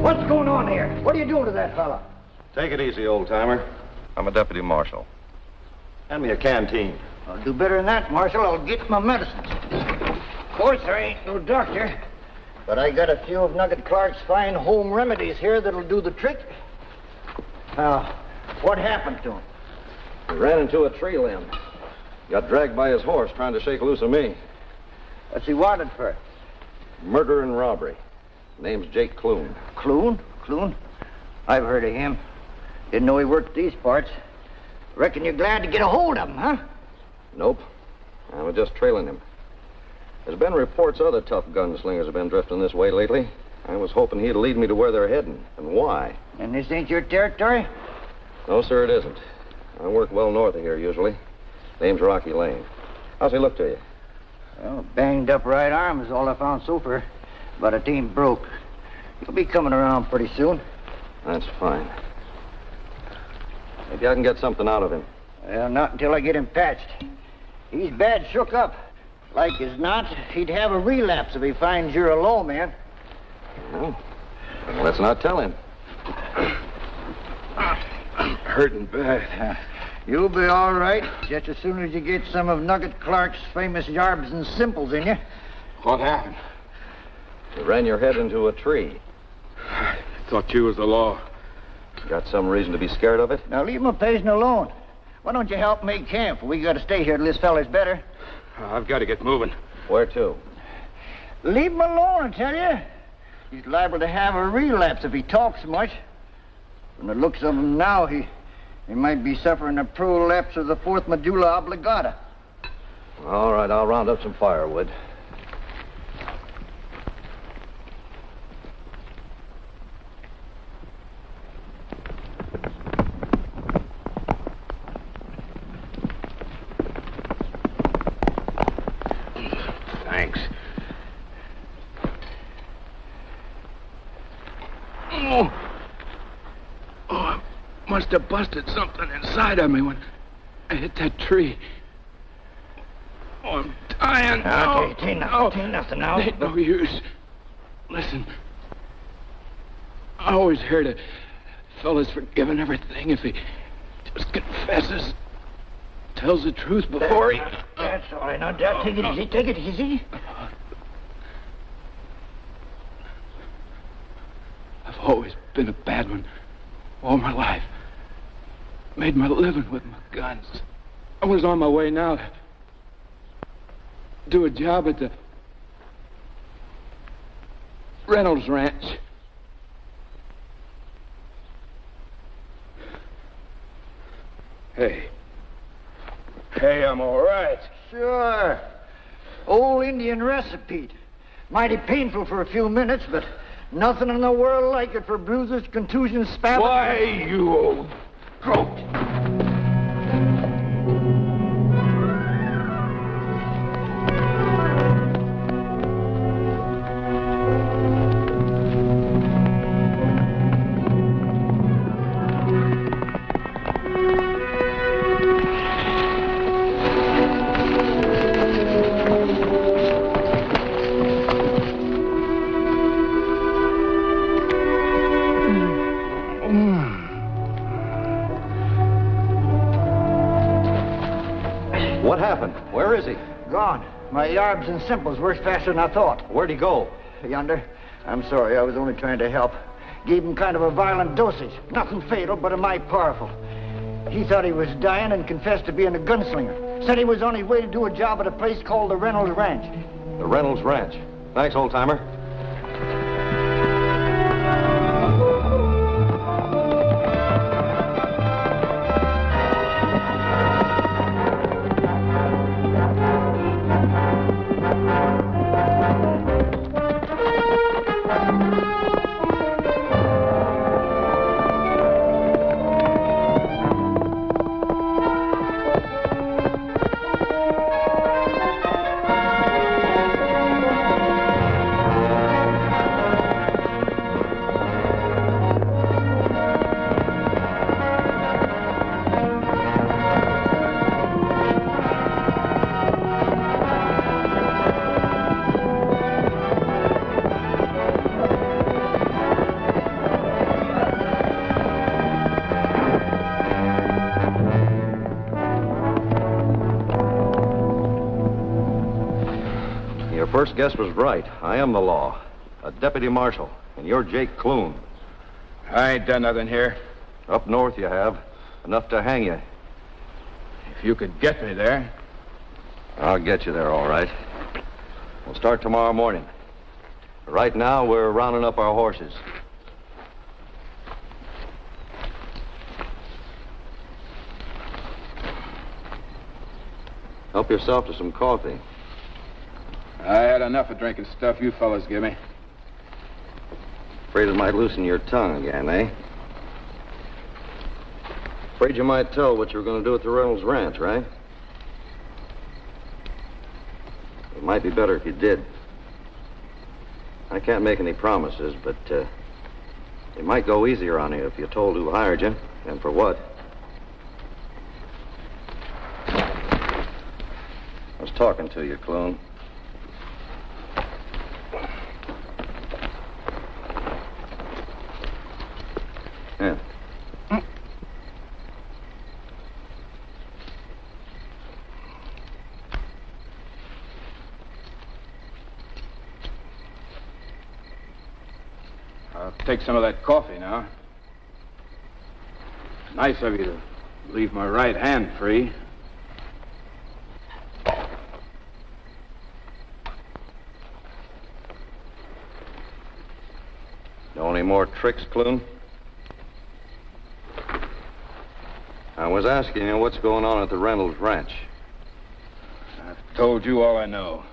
What's going on here? What are you doing to that fella? Take it easy, old-timer. I'm a deputy marshal. Hand me a canteen. I'll do better than that, Marshal. I'll get my medicines. Of course, I ain't no doctor, but I got a few of Nugget Clark's fine home remedies here that'll do the trick. Now, what happened to him? He ran into a tree limb. Got dragged by his horse trying to shake loose of me. What's he wanted for? Murder and robbery. Name's Jake Clune. Clune? Clune? I've heard of him. Didn't know he worked these parts. Reckon you're glad to get a hold of him, huh? Nope. I was just trailing him. There's been reports other tough gunslingers have been drifting this way lately. I was hoping he'd lead me to where they're heading and why. And this ain't your territory? No, sir, it isn't. I work well north of here, usually. Name's Rocky Lane. How's he look to you? Well, banged up right arm is all I found so far. But it ain't broke. He'll be coming around pretty soon. That's fine. Maybe I can get something out of him. Well, not until I get him patched. He's bad shook up. Like as not, he'd have a relapse if he finds you're a low man. Well, let's not tell him. I'm hurting bad. You'll be all right just as soon as you get some of Nugget Clark's famous yarbs and simples in you. What happened? You ran your head into a tree. I thought you was the law. Got some reason to be scared of it? Now leave my patient alone. Why don't you help make camp? We got to stay here till this fella's better. I've got to get moving. Where to? Leave him alone, I tell you. He's liable to have a relapse if he talks much. From the looks of him now, he might be suffering a prolapse of the fourth medulla oblongata. All right, I'll round up some firewood. Thanks. Oh, I must have busted something inside of me when I hit that tree. Oh, I'm dying. Ain't nothing now. Ain't no use. Listen, I always heard a fella's forgiven everything if he just confesses, tells the truth before he... That's all right. Now, Dad, take it easy. Take it easy. I've always been a bad one all my life. Made my living with my guns. I was on my way now to do a job at the Reynolds Ranch. Hey, I'm all right. Sure. Old Indian recipe. Mighty painful for a few minutes, but nothing in the world like it for bruises, contusions, spasms. Why, you old goat? What happened? Where is he? Gone. My yarbs and simples worked faster than I thought. Where'd he go? Yonder. I'm sorry, I was only trying to help. Gave him kind of a violent dosage. Nothing fatal, but a mite powerful. He thought he was dying and confessed to being a gunslinger. Said he was on his way to do a job at a place called the Reynolds Ranch. The Reynolds Ranch. Thanks, old-timer. Your first guess was right. I am the law. A deputy marshal. And you're Jake Clune. I ain't done nothing here. Up north you have. Enough to hang you. If you could get me there. I'll get you there, all right. We'll start tomorrow morning. Right now, we're rounding up our horses. Help yourself to some coffee. I had enough of drinking stuff you fellas give me. Afraid it might loosen your tongue again, eh? Afraid you might tell what you were going to do at the Reynolds Ranch, right? It might be better if you did. I can't make any promises, but it might go easier on you if you told who hired you and for what. I was talking to you, Clune. Yeah. I'll take some of that coffee now. Nice of you to leave my right hand free. Know any more tricks, Clune? I was asking you what's going on at the Reynolds Ranch. I've told you all I know.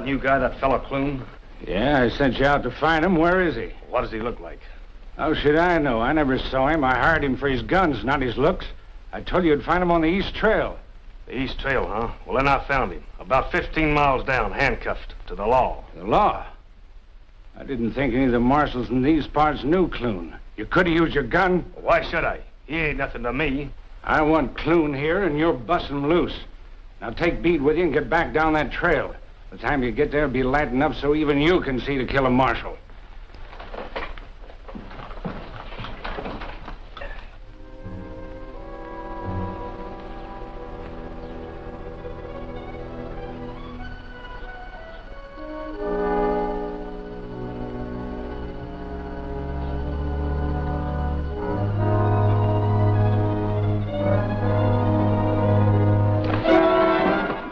New guy, that fella Clune? Yeah, I sent you out to find him. Where is he? What does he look like? How should I know? I never saw him. I hired him for his guns, not his looks. I told you you'd find him on the East Trail. The East Trail, huh? Well, then I found him. About 15 miles down, handcuffed to the law. The law? I didn't think any of the marshals in these parts knew Clune. You could have used your gun. Well, why should I? He ain't nothing to me. I want Clune here, and you're busting him loose. Now take Bede with you and get back down that trail. By the time you get there, it'll be light enough so even you can see to kill a marshal.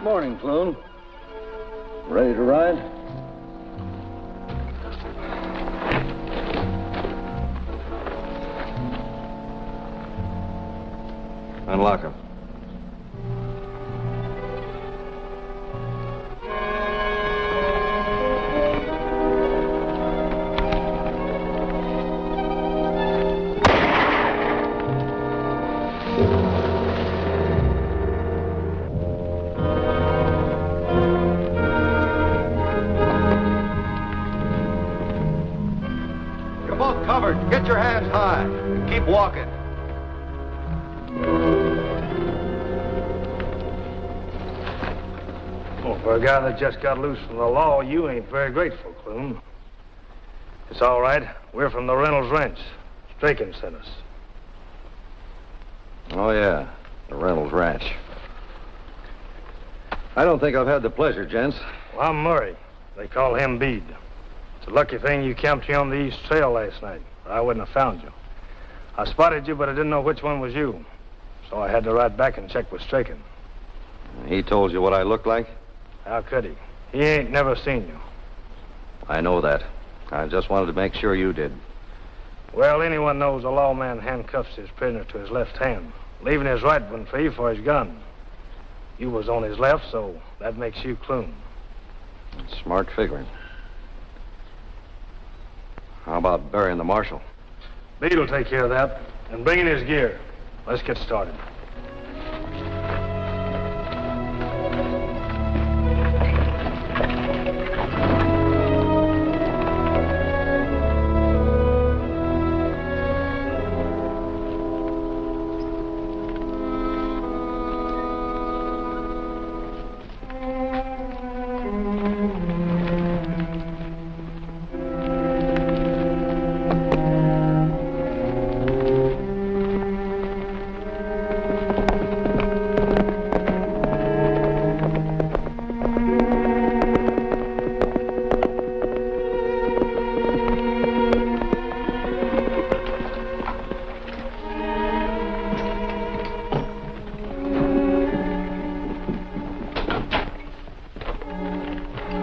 Morning, Clune. Ready to ride? Unlock him. Covered. Get your hands high. Keep walking. Well, for a guy that just got loose from the law, you ain't very grateful, Clune. It's all right. We're from the Reynolds Ranch. Straken sent us. Oh, yeah. The Reynolds Ranch. I don't think I've had the pleasure, gents. Well, I'm Murray. They call him Bede. It's a lucky thing you camped here on the East Trail last night, or I wouldn't have found you. I spotted you, but I didn't know which one was you. So I had to ride back and check with Straken. He told you what I looked like? How could he? He ain't never seen you. I know that. I just wanted to make sure you did. Well, anyone knows a lawman handcuffs his prisoner to his left hand, leaving his right one free for his gun. You was on his left, so that makes you Clune. Smart figuring. How about burying the marshal? Bede will take care of that. And bring in his gear. Let's get started.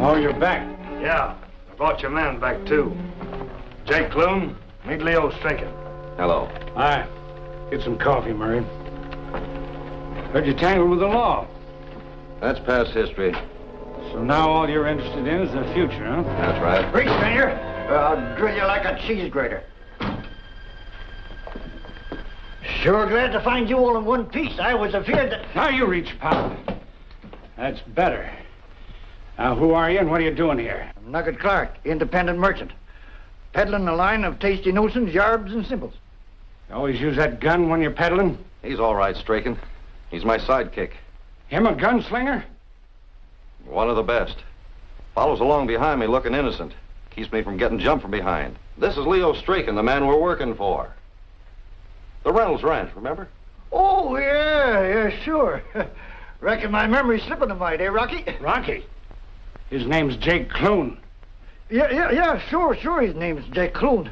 Oh, you're back. Yeah, I brought your man back, too. Jake Clune, meet Leo Stricken. Hello. Hi. Get some coffee, Murray. Heard you tangled with the law. That's past history. So now all you're interested in is the future, huh? That's right. Great, stranger. I'll drill you like a cheese grater. Sure glad to find you all in one piece. I was afeard that... Now you reach, pal. That's better. Now, who are you and what are you doing here? I'm Nugget Clark, independent merchant. Peddling a line of tasty notions, yarbs, and simples. You always use that gun when you're peddling? He's all right, Straken. He's my sidekick. Him a gunslinger? One of the best. Follows along behind me looking innocent. Keeps me from getting jumped from behind. This is Leo Straken, the man we're working for. The Reynolds Ranch, remember? Oh, yeah, sure. Reckon my memory's slipping a mite, eh, Rocky? Rocky? His name's Jake Clune. Yeah, sure, his name's Jake Clune.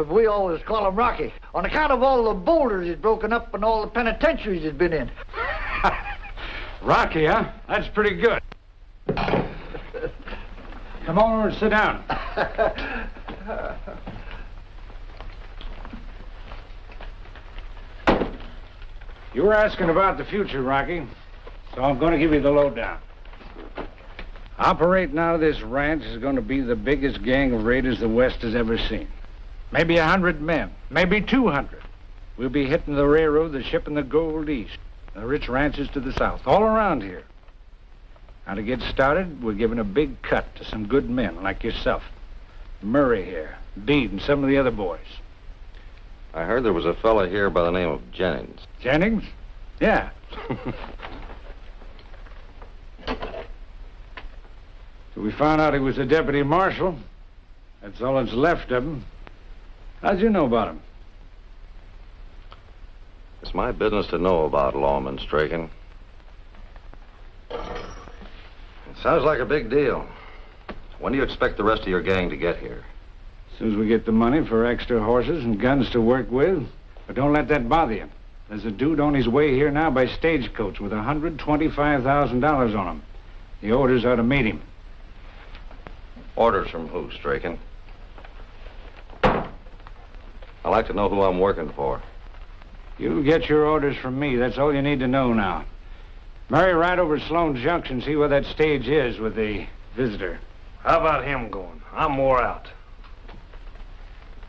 We always call him Rocky, on account of all the boulders he's broken up and all the penitentiaries he's been in. Rocky, huh? That's pretty good. Come on over and sit down. You were asking about the future, Rocky, so I'm going to give you the lowdown. Operating out of this ranch is going to be the biggest gang of raiders the West has ever seen. Maybe 100 men, maybe 200. We'll be hitting the railroad that's shipping the gold east, the rich ranches to the south, all around here. Now, to get started, we're giving a big cut to some good men like yourself. Murray here, Bede, and some of the other boys. I heard there was a fella here by the name of Jennings. Jennings? Yeah. So we found out he was a deputy marshal. That's all that's left of him. How'd you know about him? It's my business to know about lawmen, Straken. It sounds like a big deal. When do you expect the rest of your gang to get here? As soon as we get the money for extra horses and guns to work with. But don't let that bother you. There's a dude on his way here now by stagecoach with $125,000 on him. The orders are to meet him. Orders from who, Straken? I'd like to know who I'm working for. You'll get your orders from me. That's all you need to know now. Murray, right over Sloan Junction, see where that stage is with the visitor. How about him going? I'm wore out.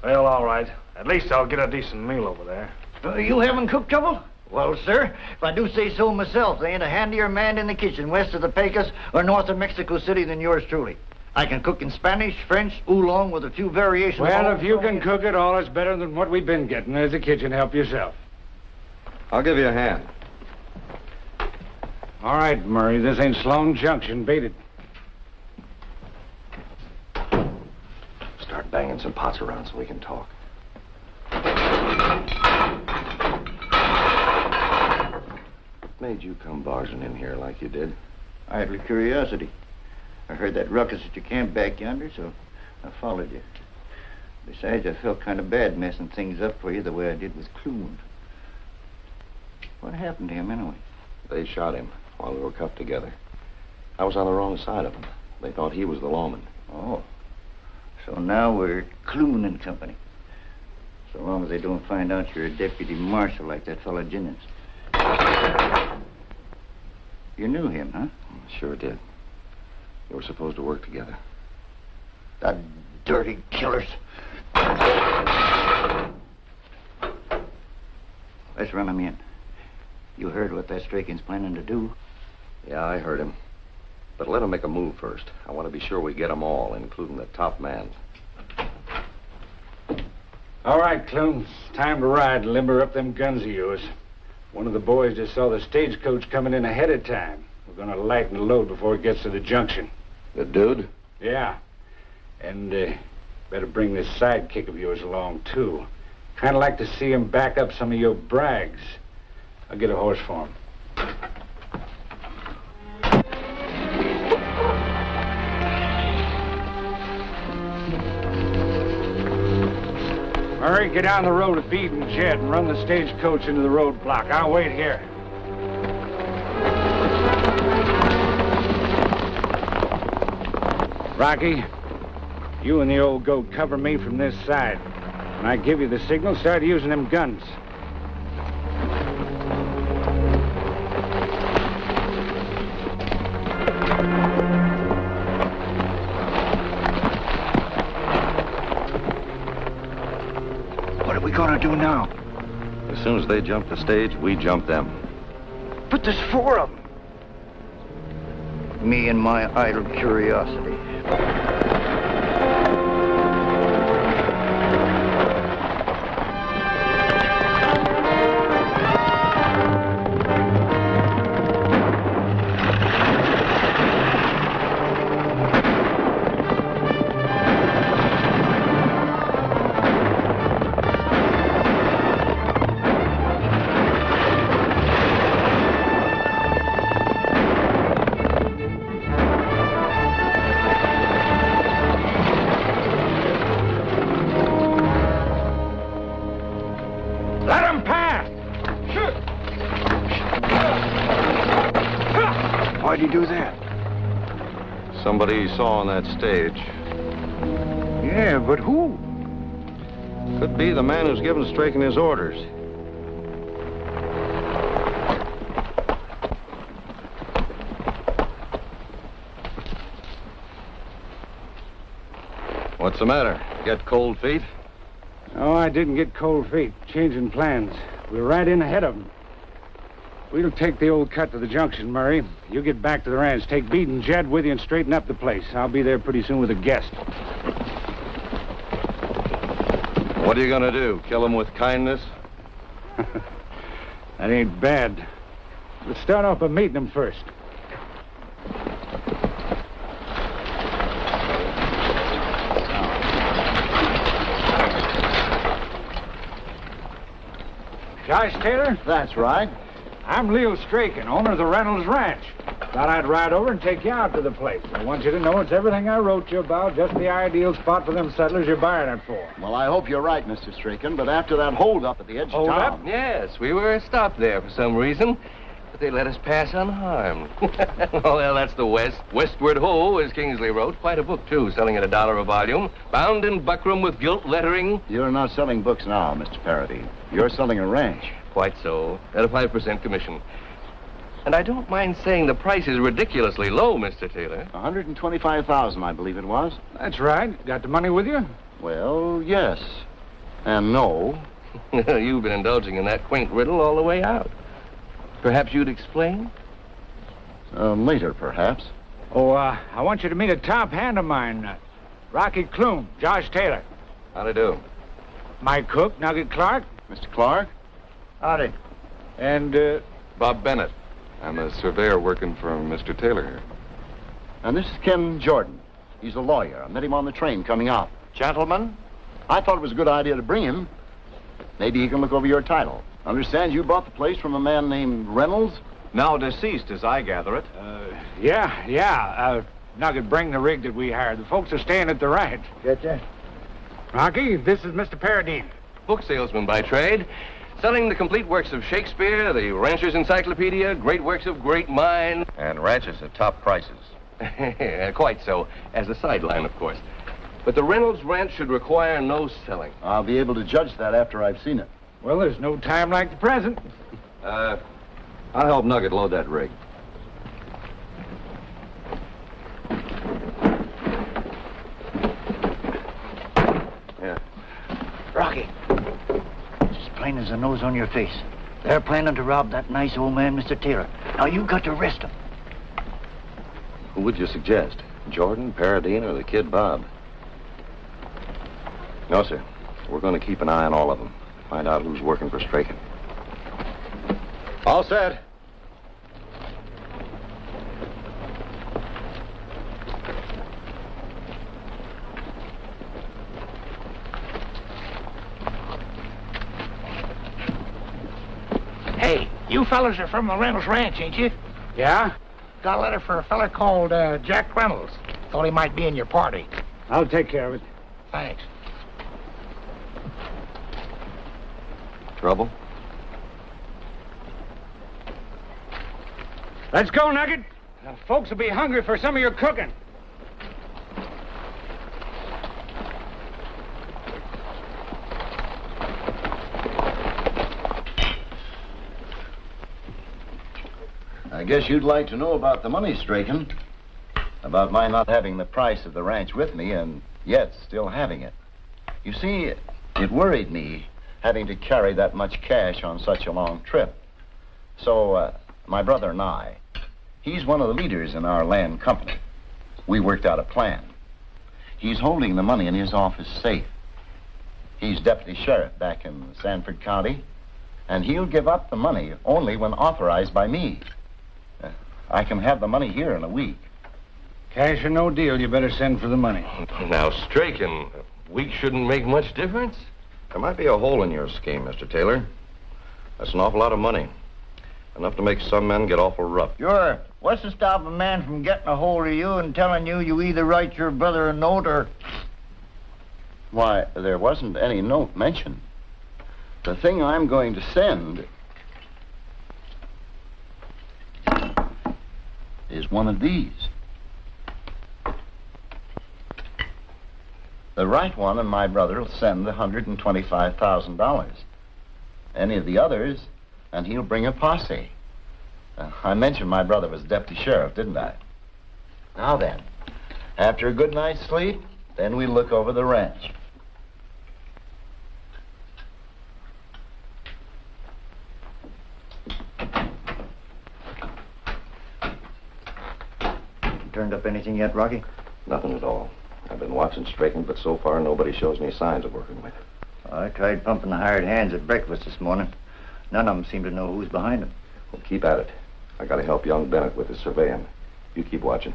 Well, all right. At least I'll get a decent meal over there. You having cook trouble? Well, sir, if I do say so myself, there ain't a handier man in the kitchen west of the Pecos or north of Mexico City than yours truly. I can cook in Spanish, French, oolong with a few variations. Well, if you can cook it all, it's better than what we've been getting. There's the kitchen. Help yourself. I'll give you a hand. All right, Murray. This ain't Sloan Junction. Beat it. Start banging some pots around so we can talk. What made you come barging in here like you did? Idle curiosity. I heard that ruckus at your camp back yonder, so I followed you. Besides, I felt kind of bad messing things up for you the way I did with Clune. What happened to him, anyway? They shot him while we were cuffed together. I was on the wrong side of him. They thought he was the lawman. Oh. So now we're Clune and company. So long as they don't find out you're a deputy marshal like that fellow Jennings. You knew him, huh? Sure did. They were supposed to work together. The dirty killers. Let's run them in. You heard what that Straken's planning to do. Yeah, I heard him. But let him make a move first. I want to be sure we get them all, including the top man. All right, Clune. It's time to ride and limber up them guns of yours. One of the boys just saw the stagecoach coming in ahead of time. We're going to lighten the load before it gets to the junction. The dude? Yeah. And better bring this sidekick of yours along, too. Kind of like to see him back up some of your brags. I'll get a horse for him. Murray, get down the road to Bede and Jed and run the stagecoach into the roadblock. I'll wait here. Rocky, you and the old goat cover me from this side. When I give you the signal, start using them guns. What are we gonna do now? As soon as they jump the stage, we jump them. But there's 4 of them. Me and my idle curiosity. Why'd he do that? Somebody he saw on that stage. Yeah, but who? Could be the man who's given Straken his orders. What's the matter? Get cold feet? Oh, I didn't get cold feet. Changing plans. We're right in ahead of them. We'll take the old cut to the junction, Murray. You get back to the ranch. Take Bede and Jed with you and straighten up the place. I'll be there pretty soon with a guest. What are you gonna do? Kill him with kindness? That ain't bad. Let's start off by meeting them first. Josh Taylor? That's right. I'm Leo Straken, owner of the Reynolds Ranch. Thought I'd ride over and take you out to the place. I want you to know it's everything I wrote you about, just the ideal spot for them settlers you're buying it for. Well, I hope you're right, Mr. Straken, but after that hold-up at the edge of town... Yes, we were stopped there for some reason, but they let us pass unharmed. Oh, well, that's the West. Westward Ho, as Kingsley wrote. Quite a book, too, selling at $1 a volume. Bound in buckram with gilt lettering. You're not selling books now, Mr. Parody. You're selling a ranch. Quite so, at a 5% commission. And I don't mind saying the price is ridiculously low, Mr. Taylor. $125,000, I believe it was. That's right. Got the money with you? Well, yes. And no. You've been indulging in that quaint riddle all the way out. Perhaps you'd explain? Later, perhaps. Oh, I want you to meet a top hand of mine. Rocky Clune, Josh Taylor. How'd do? My cook, Nugget Clark. Mr. Clark? Howdy. And, Bob Bennett. I'm a surveyor working for Mr. Taylor here. And this is Ken Jordan. He's a lawyer. I met him on the train coming out. Gentlemen? I thought it was a good idea to bring him. Maybe he can look over your title. Understand you bought the place from a man named Reynolds? Now deceased, as I gather it. yeah. Nugget, bring the rig that we hired. The folks are staying at the ranch. Getcha? Rocky, this is Mr. Paradine. Book salesman by trade. Selling the complete works of Shakespeare, the Rancher's Encyclopedia, great works of great mind. And ranches at top prices. Quite so, as a sideline, of course. But the Reynolds Ranch should require no selling. I'll be able to judge that after I've seen it. Well, there's no time like the present. I'll help Nugget load that rig. blind as the nose on your face. They're planning to rob that nice old man, Mr. Taylor. Now, you've got to arrest them. Who would you suggest? Jordan, Paradine, or the kid Bob? No, sir. We're going to keep an eye on all of them. Find out who's working for Strachan. All set. Hey, you fellas are from the Reynolds Ranch, ain't you? Yeah? Got a letter for a fella called Jack Reynolds. Thought he might be in your party. I'll take care of it. Thanks. Trouble? Let's go, Nugget. Folks will be hungry for some of your cooking. I guess you'd like to know about the money, Strachan. About my not having the price of the ranch with me and yet still having it. You see, it worried me having to carry that much cash on such a long trip. So, my brother and I, he's one of the leaders in our land company. We worked out a plan. He's holding the money in his office safe. He's deputy sheriff back in Sanford County, and he'll give up the money only when authorized by me. I can have the money here in a week. Cash or no deal, you better send for the money. Now, Strachan, a week shouldn't make much difference. There might be a hole in your scheme, Mr. Taylor. That's an awful lot of money. Enough to make some men get awful rough. Sure. What's to stop a man from getting a hold of you and telling you either write your brother a note or... Why, there wasn't any note mentioned. The thing I'm going to send is one of these. The right one and my brother will send the $125,000. Any of the others, and he'll bring a posse. I mentioned my brother was deputy sheriff, didn't I? Now then, after a good night's sleep, then we look over the ranch. Turned up anything yet, Rocky? Nothing at all. I've been watching Strachan, but so far nobody shows any signs of working with him. I tried pumping the hired hands at breakfast this morning. None of them seem to know who's behind them. Well, keep at it. I gotta help young Bennett with his surveying. You keep watching.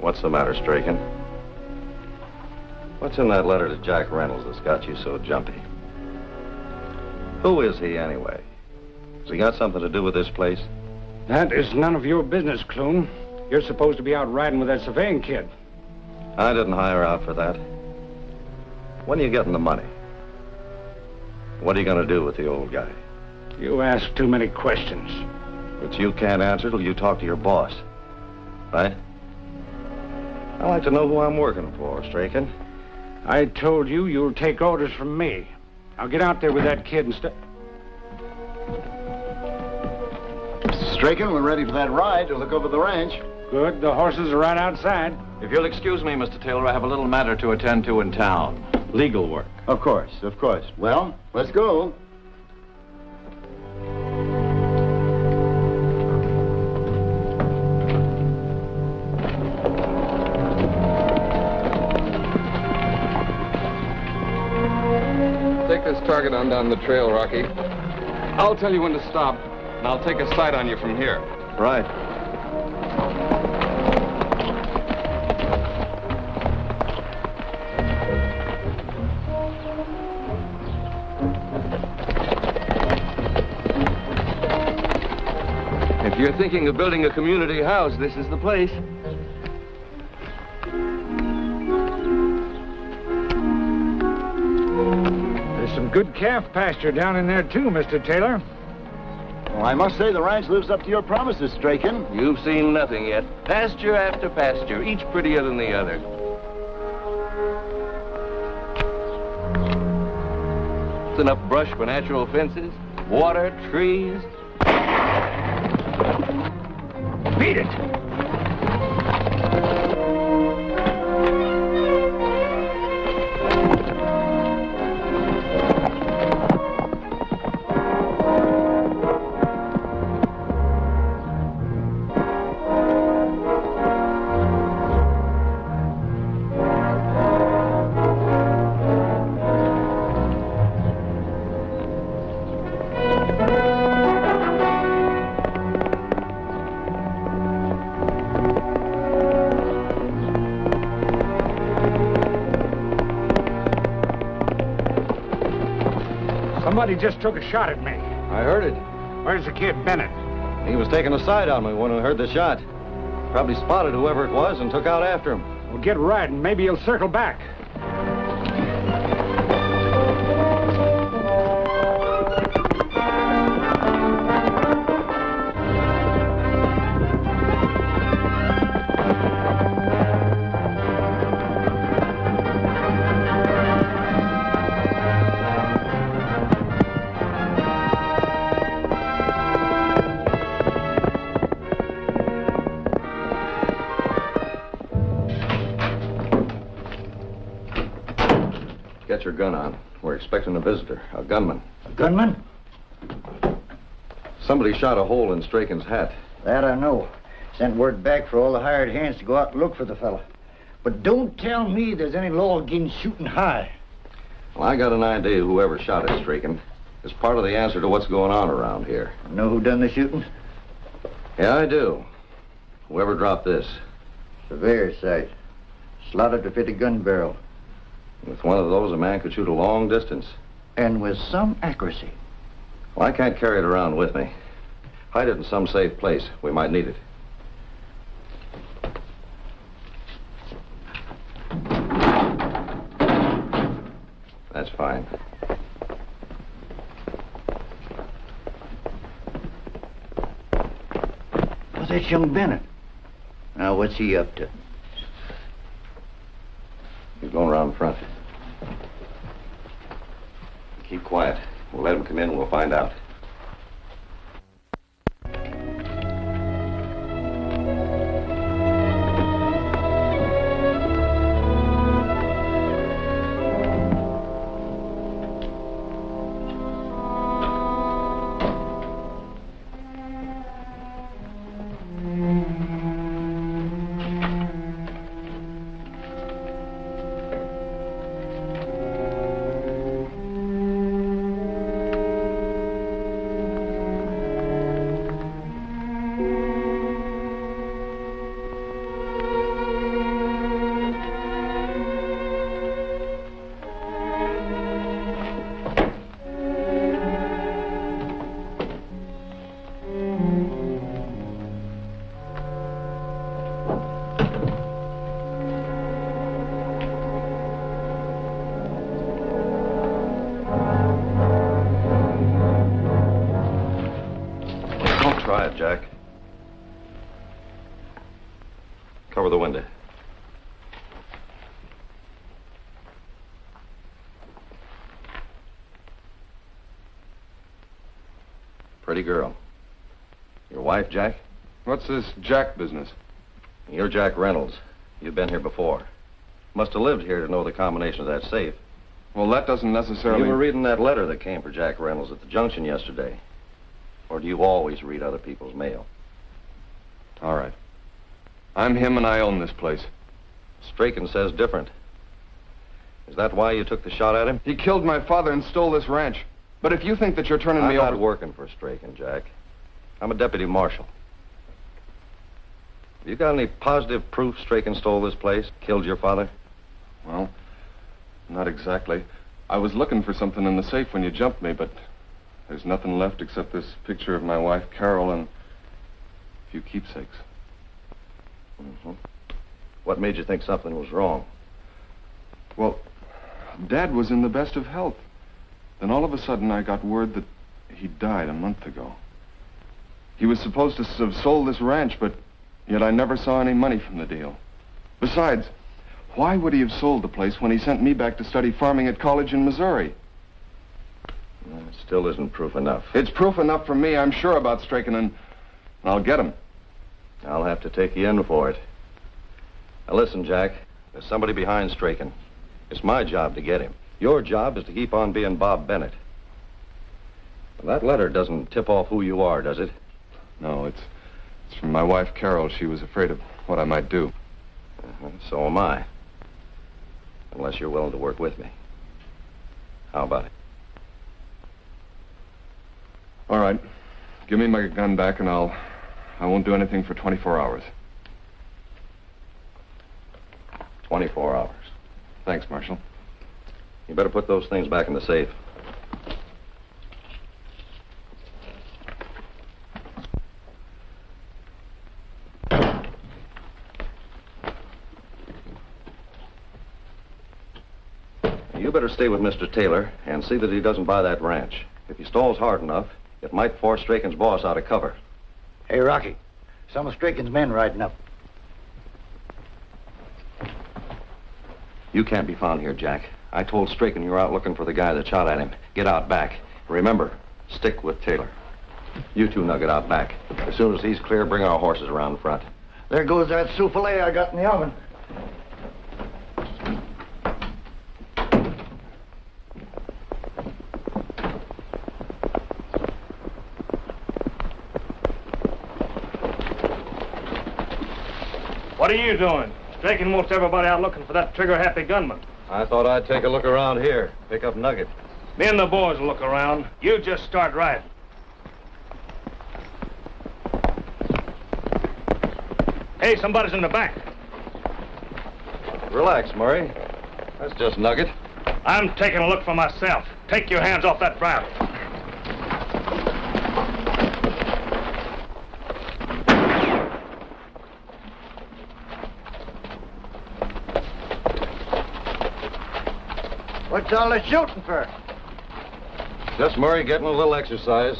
What's the matter, Strachan? What's in that letter to Jack Reynolds that's got you so jumpy? Who is he, anyway? Has he got something to do with this place? That is none of your business, Clune. You're supposed to be out riding with that surveying kid. I didn't hire out for that. When are you getting the money? What are you going to do with the old guy? You ask too many questions. Which you can't answer till you talk to your boss. Right? I like to know who I'm working for, Strachan. I told you you'll take orders from me. I'll get out there with that kid and Mr. Strachan, we're ready for that ride to look over the ranch. Good, the horses are right outside. If you'll excuse me, Mr. Taylor, I have a little matter to attend to in town. Legal work. Of course, of course. Well, let's go. Take this target on down the trail, Rocky. I'll tell you when to stop, and I'll take a sight on you from here. Right. If you're thinking of building a community house, this is the place. There's some good calf pasture down in there, too, Mr. Taylor. Well, I must say the ranch lives up to your promises, Strachan. You've seen nothing yet. Pasture after pasture, each prettier than the other. Just enough brush for natural fences, water, trees. Beat it! Somebody just took a shot at me. I heard it. Where's the kid, Bennett? He was taking a side on me when we heard the shot. Probably spotted whoever it was and took out after him. Well, get riding. Maybe he'll circle back. Get your gun on. We're expecting a visitor, a gunman. A gunman? Somebody shot a hole in Straken's hat. That I know. Sent word back for all the hired hands to go out and look for the fella. But don't tell me there's any law against shooting high. Well, I got an idea whoever shot at Straken is part of the answer to what's going on around here. Know who done the shooting? Yeah, I do. Whoever dropped this. Severe sight. Slotted to fit a gun barrel. With one of those, a man could shoot a long distance. And with some accuracy. Well, I can't carry it around with me. Hide it in some safe place. We might need it. That's fine. Well, that's young Bennett. Now, what's he up to? He's going around in front. Keep quiet. We'll let him come in and we'll find out. Try it, Jack. Cover the window. Pretty girl. Your wife, Jack? What's this Jack business? You're Jack Reynolds. You've been here before. Must have lived here to know the combination of that safe. Well, that doesn't necessarily... You were reading that letter that came for Jack Reynolds at the junction yesterday. Or do you always read other people's mail? All right. I'm him and I own this place. Straken says different. Is that why you took the shot at him? He killed my father and stole this ranch. But if you think that you're turning me I'm over... not working for Straken, Jack. I'm a deputy marshal. Have you got any positive proof Straken stole this place, killed your father? Well, not exactly. I was looking for something in the safe when you jumped me, but there's nothing left except this picture of my wife, Carol, and a few keepsakes. Mm-hmm. What made you think something was wrong? Well, Dad was in the best of health. Then all of a sudden I got word that he died a month ago. He was supposed to have sold this ranch, but yet I never saw any money from the deal. Besides, why would he have sold the place when he sent me back to study farming at college in Missouri? It still isn't proof enough. It's proof enough for me. I'm sure about Strachan, and I'll get him. I'll have to take you in for it. Now listen, Jack. There's somebody behind Strachan. It's my job to get him. Your job is to keep on being Bob Bennett. That letter doesn't tip off who you are, does it? No, it's from my wife, Carol. She was afraid of what I might do. So am I. Unless you're willing to work with me. How about it? All right. Give me my gun back, and I won't do anything for 24 hours. 24 hours. Thanks, Marshal. You better put those things back in the safe. You better stay with Mr. Taylor and see that he doesn't buy that ranch. If he stalls hard enough, it might force Strachan's boss out of cover. Hey, Rocky. Some of Strachan's men riding up. You can't be found here, Jack. I told Strachan you were out looking for the guy that shot at him. Get out back. Remember, stick with Taylor. You two now get out back. As soon as he's clear, bring our horses around in front. There goes that souffle I got in the oven. What are you doing? Strachan wants everybody out looking for that trigger-happy gunman. I thought I'd take a look around here. Pick up Nugget. Me and the boys will look around. You just start riding. Hey, somebody's in the back. Relax, Murray. That's just Nugget. I'm taking a look for myself. Take your hands off that bridle. What's all this shooting for? Just Murray getting a little exercise.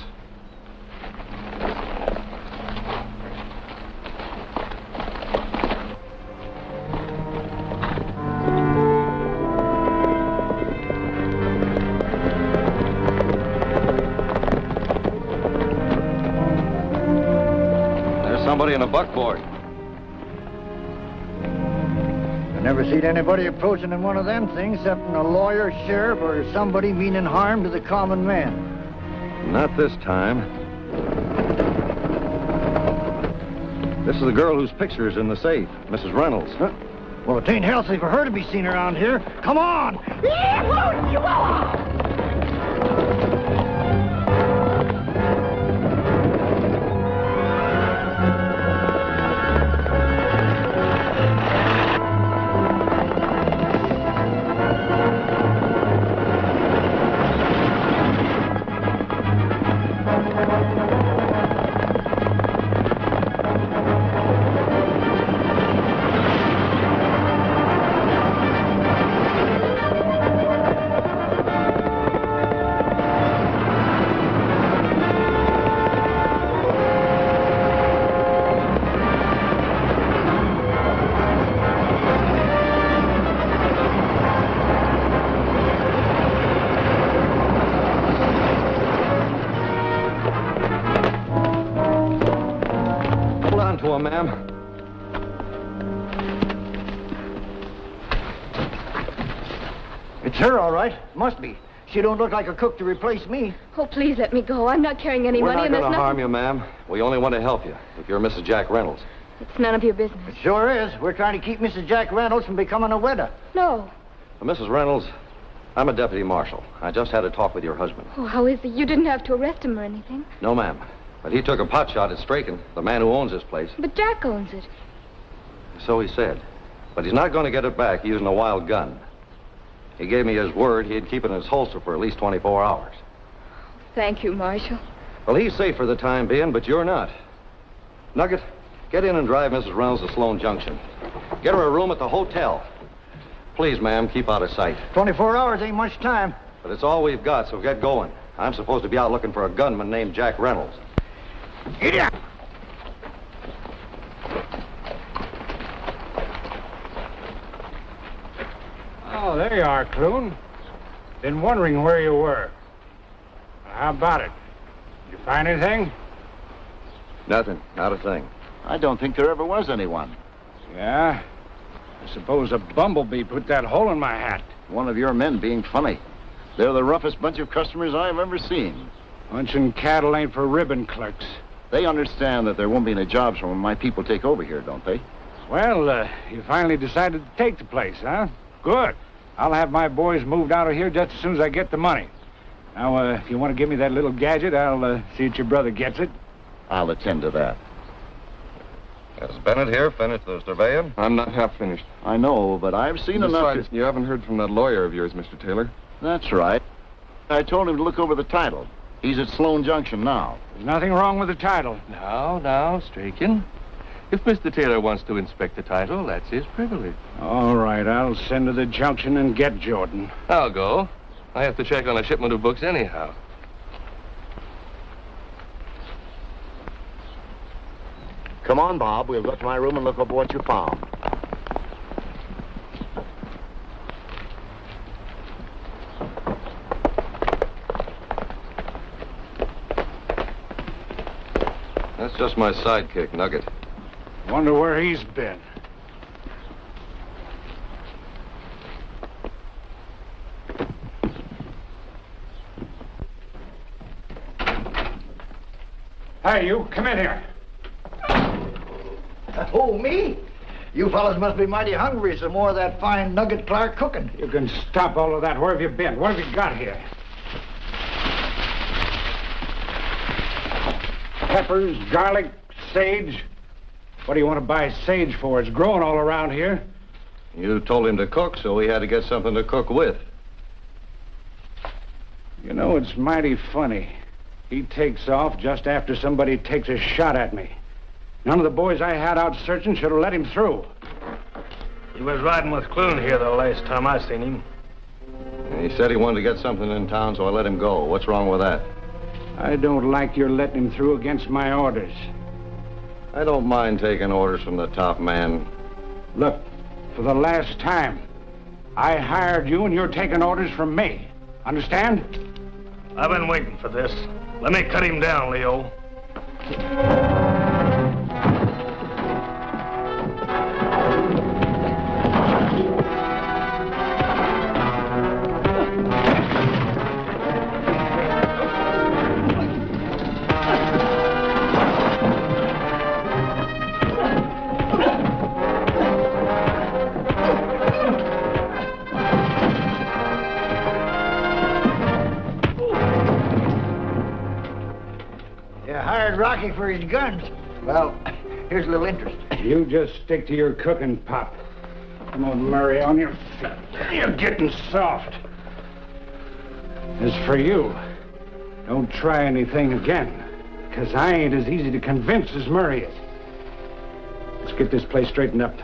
There's somebody in a buckboard. I never seen anybody approaching in one of them things except a lawyer, sheriff, or somebody meaning harm to the common man. Not this time. This is the girl whose picture is in the safe, Mrs. Reynolds. Huh? Well, it ain't healthy for her to be seen around here. Come on! To him, ma'am. It's her, all right. Must be. She don't look like a cook to replace me. Oh, please let me go. I'm not carrying any We're money, not and there's going to nothing... harm you, ma'am. We only want to help you, if you're Mrs. Jack Reynolds. It's none of your business. It sure is. We're trying to keep Mrs. Jack Reynolds from becoming a widow. No. Mrs. Reynolds, I'm a deputy marshal. I just had a talk with your husband. Oh, how is he? You didn't have to arrest him or anything. No, ma'am. But he took a pot shot at Strachan, the man who owns this place. But Jack owns it. So he said. But he's not going to get it back using a wild gun. He gave me his word he'd keep it in his holster for at least 24 hours. Thank you, Marshal. Well, he's safe for the time being, but you're not. Nugget, get in and drive Mrs. Reynolds to Sloan Junction. Get her a room at the hotel. Please, ma'am, keep out of sight. 24 hours ain't much time. But it's all we've got, so get going. I'm supposed to be out looking for a gunman named Jack Reynolds. Idiot! Oh, there you are, Clune. Been wondering where you were. How about it? Did you find anything? Nothing. Not a thing. I don't think there ever was anyone. Yeah? I suppose a bumblebee put that hole in my hat. One of your men being funny. They're the roughest bunch of customers I've ever seen. Punching cattle ain't for ribbon clerks. They understand that there won't be any jobs when my people take over here, don't they? Well, you finally decided to take the place, huh? Good. I'll have my boys moved out of here just as soon as I get the money. Now, if you want to give me that little gadget, I'll see that your brother gets it. I'll attend to that. Has Bennett here finished the surveying? I'm not half finished. I know, but I've seen enough Besides, you haven't heard from that lawyer of yours, Mr. Taylor. That's right. I told him to look over the title. He's at Sloan Junction now. There's nothing wrong with the title. Now, Straken. If Mr. Taylor wants to inspect the title, that's his privilege. All right, I'll send to the junction and get Jordan. I'll go. I have to check on a shipment of books anyhow. Come on, Bob. We'll go to my room and look over what you found. That's just my sidekick, Nugget. Wonder where he's been. Hey, you, come in here. Oh, me? You fellas must be mighty hungry. Some more of that fine Nugget Clark cooking. You can stop all of that. Where have you been? What have you got here? Peppers, garlic, sage. What do you want to buy sage for? It's growing all around here. You told him to cook, so we had to get something to cook with. You know, it's mighty funny. He takes off just after somebody takes a shot at me. None of the boys I had out searching should have let him through. He was riding with Clune here the last time I seen him. He said he wanted to get something in town, so I let him go. What's wrong with that? I don't like your letting him through against my orders. I don't mind taking orders from the top man. Look, for the last time, I hired you and you're taking orders from me. Understand? I've been waiting for this. Let me cut him down, Leo. Rocky for his guns. Well, here's a little interest. You just stick to your cooking, Pop. Come on, Murray, on your feet. You're getting soft. As for you, don't try anything again, because I ain't as easy to convince as Murray is. Let's get this place straightened up.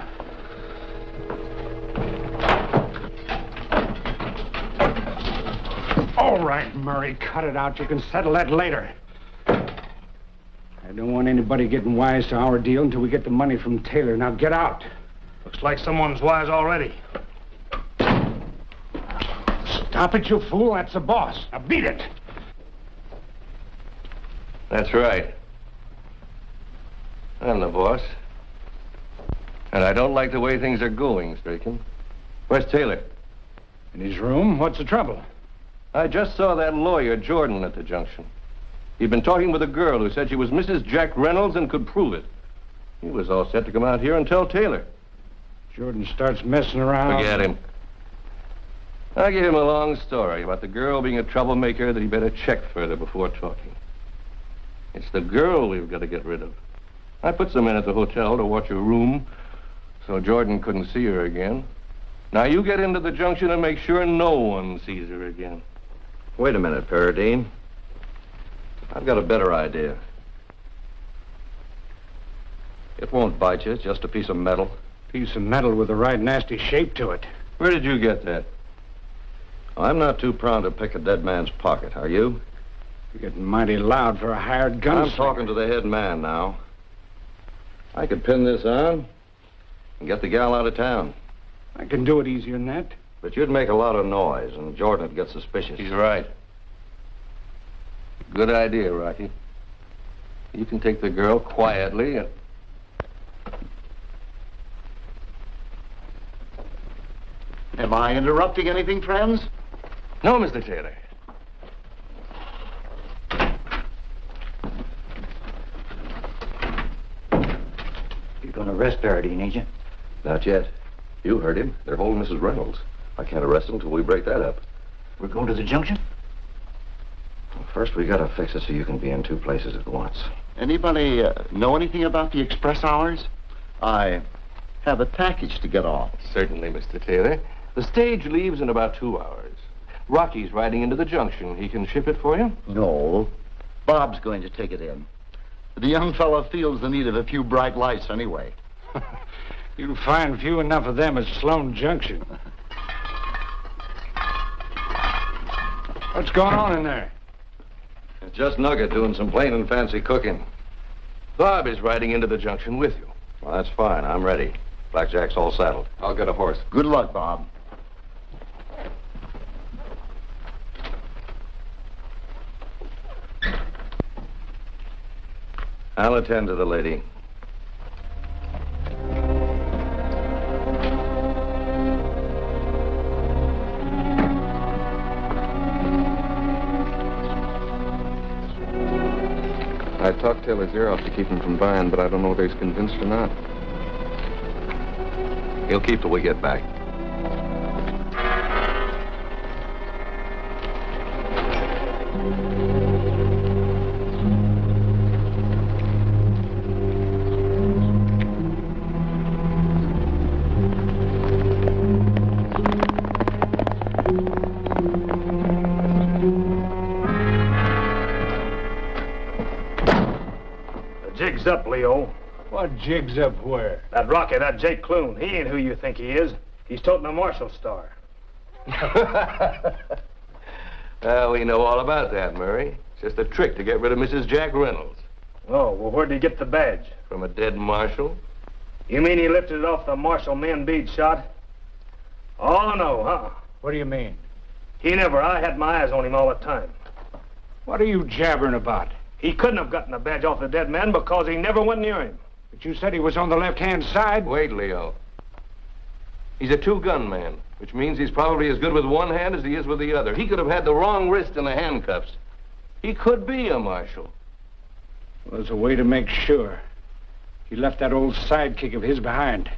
All right, Murray, cut it out. You can settle that later. I don't want anybody getting wise to our deal until we get the money from Taylor. Now get out. Looks like someone's wise already. Stop it, you fool. That's the boss. Now beat it. That's right. I'm the boss. And I don't like the way things are going, Straken. Where's Taylor? In his room? What's the trouble? I just saw that lawyer, Jordan, at the junction. He'd been talking with a girl who said she was Mrs. Jack Reynolds and could prove it. He was all set to come out here and tell Taylor. Jordan starts messing around. Forget him. I gave him a long story about the girl being a troublemaker that he better check further before talking. It's the girl we've got to get rid of. I put some men at the hotel to watch her room so Jordan couldn't see her again. Now you get into the junction and make sure no one sees her again. Wait a minute, Paradine. I've got a better idea. It won't bite you. It's just a piece of metal. Piece of metal with the right nasty shape to it. Where did you get that? I'm not too proud to pick a dead man's pocket, are you? You're getting mighty loud for a hired gunslinger. I'm talking to the head man now. I could pin this on and get the gal out of town. I can do it easier than that. But you'd make a lot of noise, and Jordan would get suspicious. He's right. Good idea, Rocky. You can take the girl quietly and... Am I interrupting anything, friends? No, Mr. Taylor. You're going to arrest Paradine, ain't you? Not yet. You heard him. They're holding Mrs. Reynolds. I can't arrest him until we break that up. We're going to the junction? Well, first, we gotta fix it so you can be in two places at once. Anybody know anything about the express hours? I have a package to get off. Certainly, Mr. Taylor. The stage leaves in about 2 hours. Rocky's riding into the junction. He can ship it for you? No. Bob's going to take it in. The young fellow feels the need of a few bright lights anyway. You'll find few enough of them at Sloan Junction. What's going on in there? It's just Nugget doing some plain and fancy cooking. Bob is riding into the junction with you. Well, that's fine. I'm ready. Blackjack's all saddled. I'll get a horse. Good luck, Bob. I'll attend to the lady. I talked Taylor's ear off to keep him from buying, but I don't know whether he's convinced or not. He'll keep till we get back. Jig's up, Leo. What jig's up where? That Rocky, that Jake Clune, he ain't who you think he is. He's toting a Marshall star. Well, we know all about that, Murray. It's just a trick to get rid of Mrs. Jack Reynolds. Oh, well, where'd he get the badge? From a dead marshal? You mean he lifted it off the Marshall men bead shot? Oh, no, huh? What do you mean? He never. I had my eyes on him all the time. What are you jabbering about? He couldn't have gotten the badge off the dead man because he never went near him. But you said he was on the left-hand side. Wait, Leo. He's a two-gun man, which means he's probably as good with one hand as he is with the other. He could have had the wrong wrist in the handcuffs. He could be a marshal. Well, there's a way to make sure. He left that old sidekick of his behind.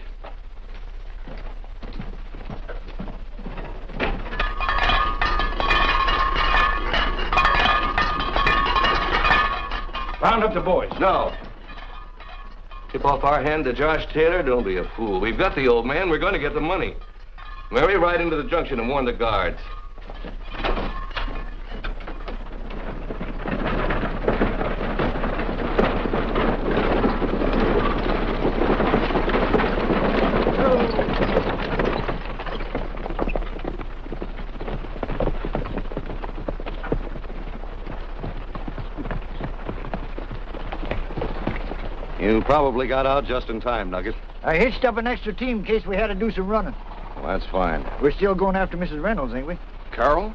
Round up the boys. No. Tip off our hand to Josh Taylor? Don't be a fool. We've got the old man. We're going to get the money. Mary, ride into the junction and warn the guards. You probably got out just in time, Nugget. I hitched up an extra team in case we had to do some running. Well, that's fine. We're still going after Mrs. Reynolds, ain't we? Carol?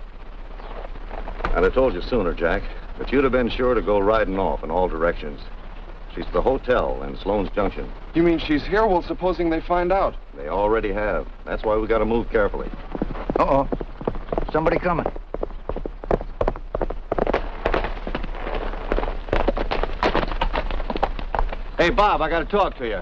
I'd have told you sooner, Jack, but you'd have been sure to go riding off in all directions. She's at the hotel in Sloan's Junction. You mean she's here? Well, supposing they find out. They already have. That's why we got to move carefully. Uh-oh. Somebody coming. Hey, Bob, I got to talk to you.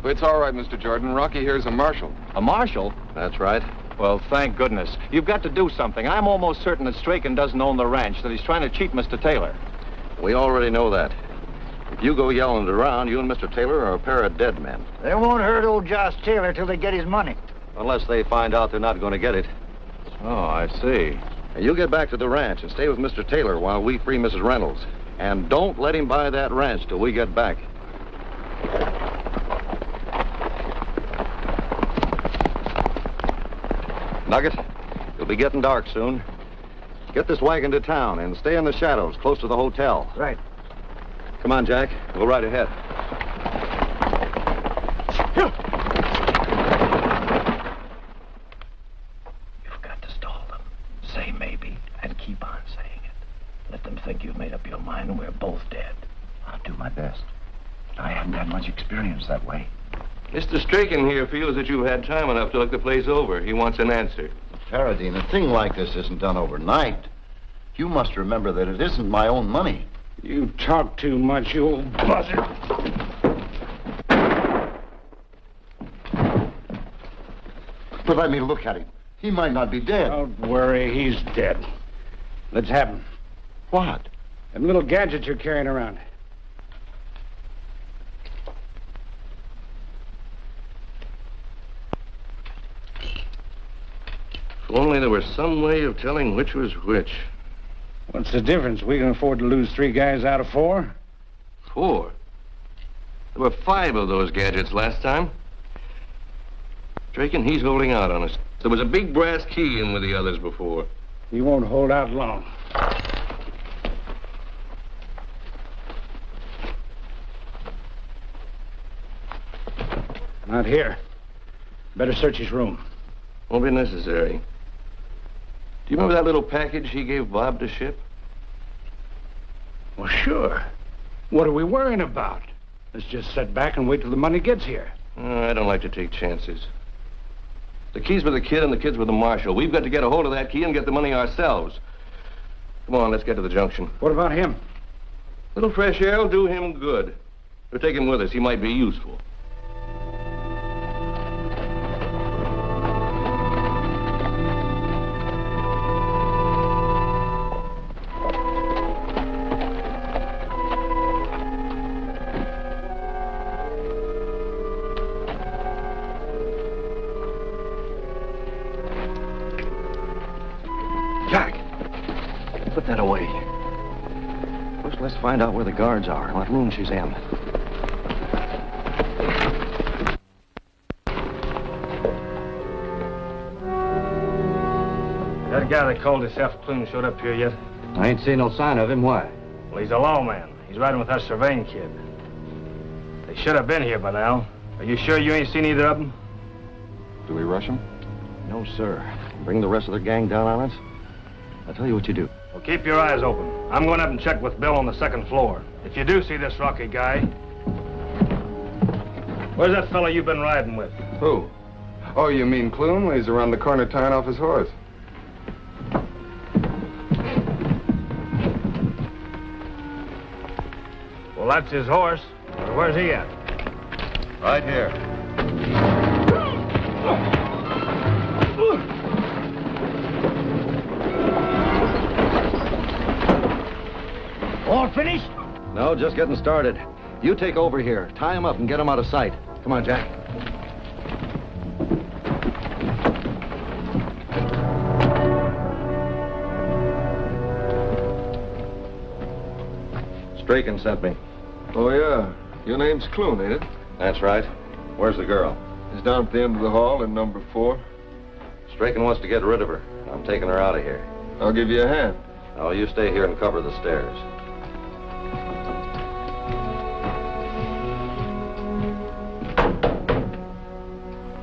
It's all right, Mr. Jordan. Rocky here's a marshal. A marshal? That's right. Well, thank goodness. You've got to do something. I'm almost certain that Strachan doesn't own the ranch, that he's trying to cheat Mr. Taylor. We already know that. If you go yelling it around, you and Mr. Taylor are a pair of dead men. They won't hurt old Josh Taylor till they get his money. Unless they find out they're not going to get it. Oh, I see. Now, you get back to the ranch and stay with Mr. Taylor while we free Mrs. Reynolds. And don't let him buy that ranch till we get back. Nugget, it'll be getting dark soon. Get this wagon to town and stay in the shadows close to the hotel. Right. Come on, Jack. We'll ride ahead. You've got to stall them. Say maybe and keep on saying it. Let them think my best. I haven't had much experience that way. Mr. Strachan here feels that you've had time enough to look the place over. He wants an answer. Paradine, a thing like this isn't done overnight. You must remember that it isn't my own money. You talk too much, you old buzzard. But let me look at him. He might not be dead. Don't worry, he's dead. Let's have him. What? Them little gadgets you're carrying around. If only there was some way of telling which was which. What's the difference? We can afford to lose 3 guys out of 4. 4? There were 5 of those gadgets last time. Strachan, he's holding out on us. There was a big brass key in with the others before. He won't hold out long. Not here. Better search his room. Won't be necessary. Do you remember that little package he gave Bob to ship? Well, sure. What are we worrying about? Let's just sit back and wait till the money gets here. I don't like to take chances. The key's with the kid and the kid's with the marshal. We've got to get a hold of that key and get the money ourselves. Come on, let's get to the junction. What about him? A little fresh air will do him good. We'll take him with us. He might be useful. Put that away. First, let's find out where the guards are and what room she's in. That guy that called himself Clune showed up here yet? I ain't seen no sign of him. Why? Well, he's a lawman. He's riding with that surveying kid. They should have been here by now. Are you sure you ain't seen either of them? Do we rush him? No, sir. Bring the rest of the gang down on us. I'll tell you what you do. Well, keep your eyes open. I'm going up and check with Bill on the 2nd floor. If you do see this Rocky guy... Where's that fella you've been riding with? Who? Oh, you mean Clune? He's around the corner tying off his horse. Well, that's his horse. But where's he at? Right here. All finished? No, just getting started. You take over here. Tie him up and get him out of sight. Come on, Jack. Strachan sent me. Oh, yeah. Your name's Clune, ain't it? That's right. Where's the girl? He's down at the end of the hall in number 4. Strachan wants to get rid of her. I'm taking her out of here. I'll give you a hand. Oh, you stay here and cover the stairs.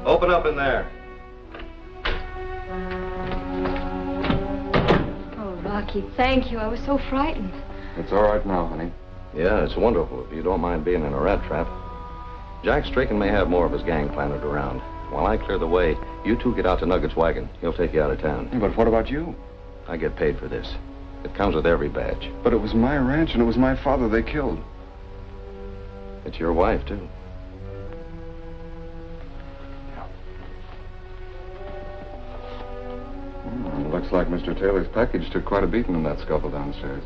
Open up in there. Oh, Rocky, thank you. I was so frightened. It's all right now, honey. Yeah, it's wonderful if you don't mind being in a rat trap. Jack Strachan may have more of his gang planted around. While I clear the way, you two get out to Nugget's wagon. He'll take you out of town. But what about you? I get paid for this. It comes with every badge. But it was my ranch and it was my father they killed. It's your wife, too. Looks like Mr. Taylor's package took quite a beating in that scuffle downstairs.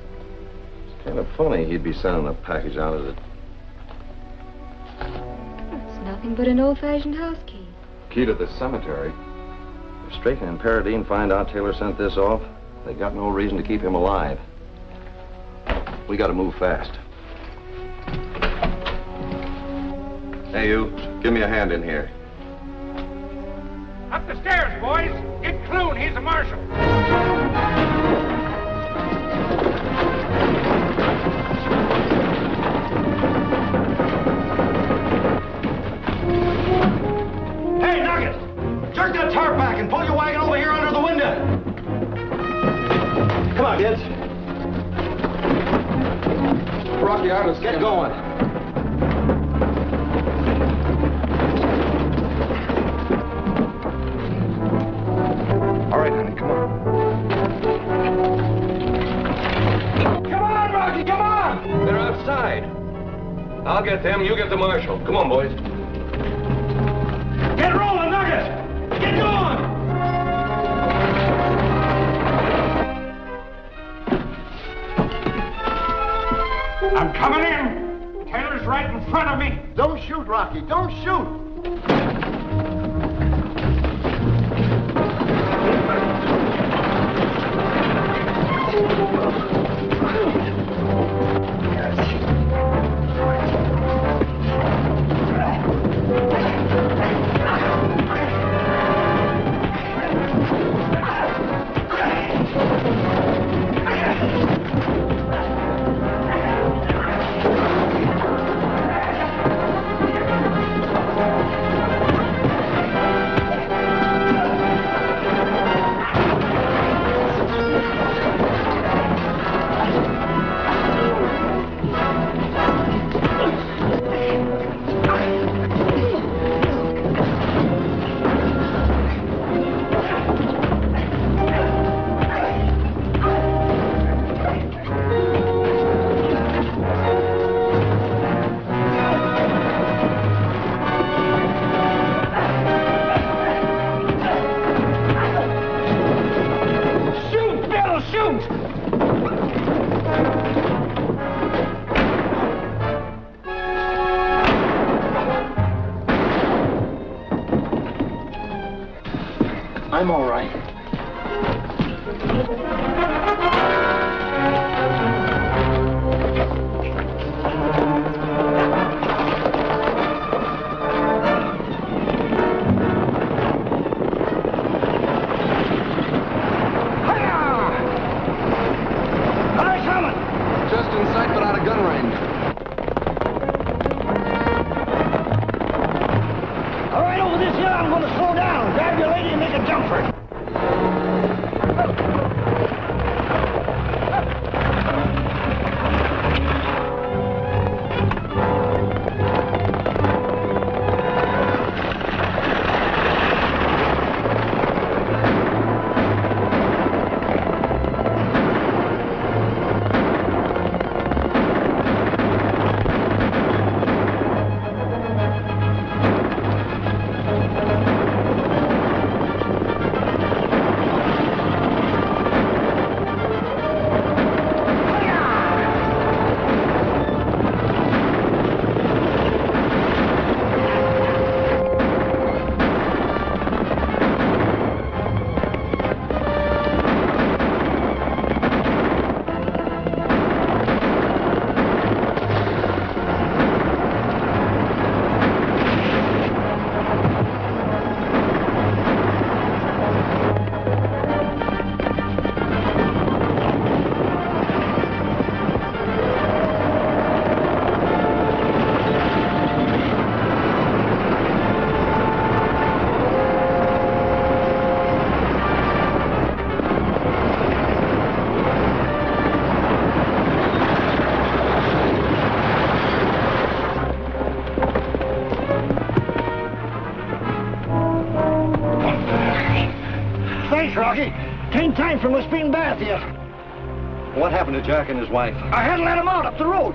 It's kind of funny he'd be sending a package out as a... It's nothing but an old-fashioned house key. Key to the cemetery. If Strachan and Paradine find out Taylor sent this off, they got no reason to keep him alive. We gotta move fast. Hey, you. Give me a hand in here. Up the stairs, boys. Get Clune. He's the marshal. Hey, Nugget! Jerk that tarp back and pull your wagon over here under the window. Come on, kids. Rocky, Rocky, Let's get going. All right, honey, come on. Come on, Rocky, come on! They're outside. I'll get them, you get the marshal. Come on, boys. Get rolling, Nugget! Get going! I'm coming in. Taylor's right in front of me. Don't shoot, Rocky. Don't shoot. I'm all right. Just in sight, but out of gun range. All right, over this hill, I'm going to slow down. Grab your lady and make a jump for it. Thanks, Rocky. Tain't time for us being bath yet. What happened to Jack and his wife? I had to let him out up the road.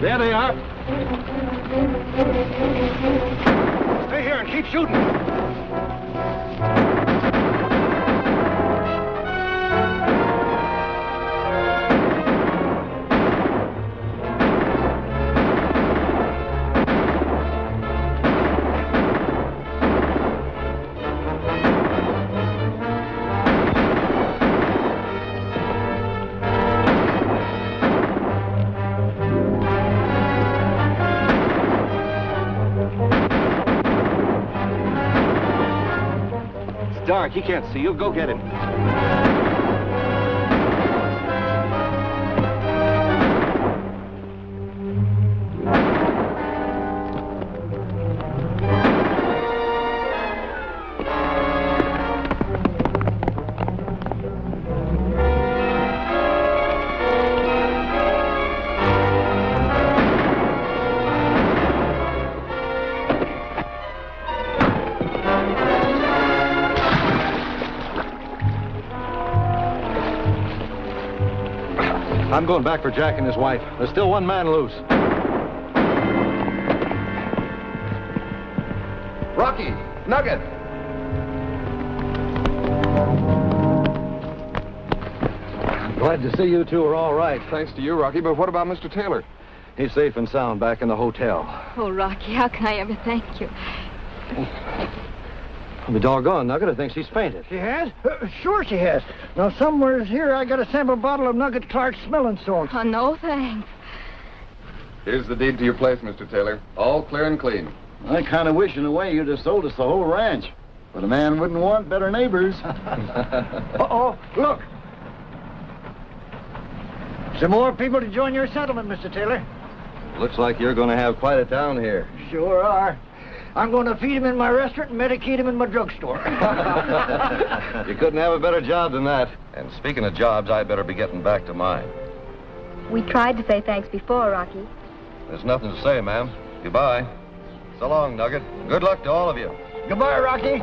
There they are. Stay here and keep shooting. Dark, he can't see you. Go get him. I'm going back for Jack and his wife. There's still one man loose. Rocky, Nugget. Glad to see you two are all right. Thanks to you, Rocky, but what about Mr. Taylor? He's safe and sound back in the hotel. Oh, Rocky, how can I ever thank you? I'll be doggone, Nugget. I think she's fainted. She has? Sure she has. Now, somewhere's here I got a sample bottle of Nugget Clark's smelling salts. Oh, no, thanks. Here's the deed to your place, Mr. Taylor. All clear and clean. I kind of wish in a way you'd have sold us the whole ranch. But a man wouldn't want better neighbors. Uh-oh, look. Some more people to join your settlement, Mr. Taylor. Looks like you're going to have quite a town here. Sure are. I'm going to feed him in my restaurant and medicate him in my drugstore. You couldn't have a better job than that. And speaking of jobs, I'd better be getting back to mine. We tried to say thanks before, Rocky. There's nothing to say, ma'am. Goodbye. So long, Nugget. Good luck to all of you. Goodbye, Rocky.